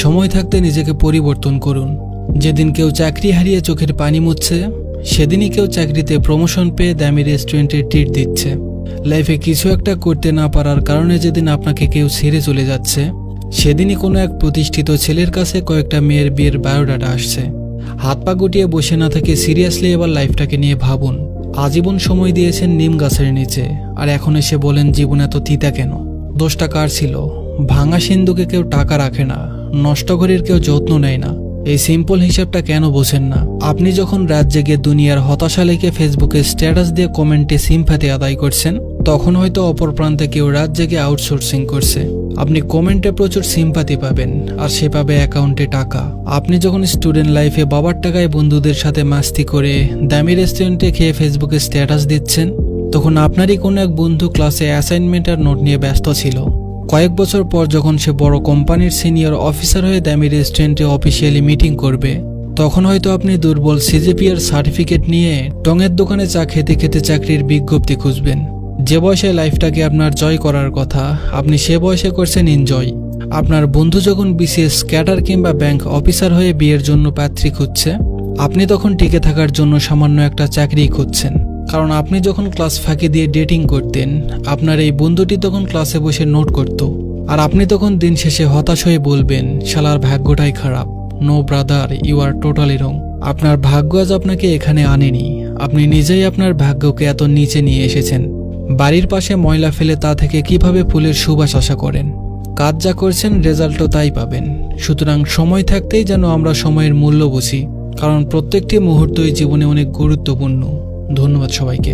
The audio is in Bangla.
সময় থাকতে নিজেকে পরিবর্তন করুন। যেদিন কেউ চাকরি হারিয়ে চোখের পানি মুছছে, সেদিনই কেউ চাকরিতে প্রমোশন পেয়ে দামি রেস্টুরেন্টে ট্রিট দিচ্ছে। লাইফে কিছু একটা করতে না পারার কারণে যেদিন আপনাকে কেউ ছেড়ে চলে যাচ্ছে, সেদিনই কোনো এক প্রতিষ্ঠিত ছেলের কাছে কয়েকটা মেয়ের বিয়ের বায়োডাটা আসছে। হাত পা গুটিয়ে বসে না থেকে সিরিয়াসলি এবার লাইফটাকে নিয়ে ভাবুন। আজীবন সময় দিয়েছেন নিম গাছের নিচে, আর এখন এসে বলেন জীবন এত তিতা কেন? দোষটা কার ছিল? ভাঙা সিন্ধুকে কেউ টাকা রাখে না, নষ্ট ঘরের কেউ যত্ন নেয় না। এই সিম্পল হিসাবটা কেন বোঝেন না? আপনি যখন রাত জেগে দুনিয়ার হতাশা লিখে ফেসবুকে স্ট্যাটাস দিয়ে কমেন্টে সিম্প্যাথি আদায় করছেন, তখন হয়তো অপর প্রান্তে কেউ রাত জেগে আউটসোর্সিং করছে। আপনি কমেন্টে প্রচুর সিম্প্যাথি পাবেন, আর সে পাবে অ্যাকাউন্টে টাকা। আপনি যখন স্টুডেন্ট লাইফে বাবার টাকায় বন্ধুদের সাথে মাস্তি করে দামি রেস্টুরেন্টে খেয়ে ফেসবুকে স্ট্যাটাস দিচ্ছেন, তখন আপনারই কোনো এক বন্ধু ক্লাসে অ্যাসাইনমেন্ট আর নোট নিয়ে ব্যস্ত ছিল। কয়েক বছর পর যখন সে বড় কোম্পানির সিনিয়র অফিসার হয়ে দামি রেস্টুরেন্টে অফিসিয়ালি মিটিং করবে, তখন হয়তো আপনি দুর্বল সিজিপিএর সার্টিফিকেট নিয়ে টঙের দোকানে চা খেতে খেতে চাকরির বিজ্ঞপ্তি খুঁজবেন। যে বয়সে লাইফটাকে আপনার জয় করার কথা, আপনি সে বয়সে করছেন এনজয়। আপনার বন্ধু যখন বিসিএস ক্যাডার কিংবা ব্যাংক অফিসার হয়ে বিয়ের জন্য পাত্রী খুঁজছে, আপনি তখন টিকে থাকার জন্য সামান্য একটা চাকরি খুঁজছেন। কারণ আপনি যখন ক্লাস ফাঁকি দিয়ে ডেটিং করতেন, আপনার এই বন্ধুটি তখন ক্লাসে বসে নোট করত, আর আপনি তখন দিন শেষে হতাশ হয়ে বলবেন, শালার ভাগ্যটাই খারাপ। No brother, you are totally wrong. আপনার ভাগ্য আজ আপনাকে এখানে আনেনি, আপনি নিজেই আপনার ভাগ্যকে এত নিচে নিয়ে এসেছেন। বাড়ির পাশে ময়লা ফেলে তা থেকে কিভাবে ফুলের সুবাস আশা করেন? কাজ যা করছেন রেজাল্টও তাই পাবেন। সুতরাং সময় থাকতেই যেন আমরা সময়ের মূল্য বুঝি, কারণ প্রত্যেকটি মুহূর্তই জীবনে অনেক গুরুত্বপূর্ণ। ধন্যবাদ সবাইকে।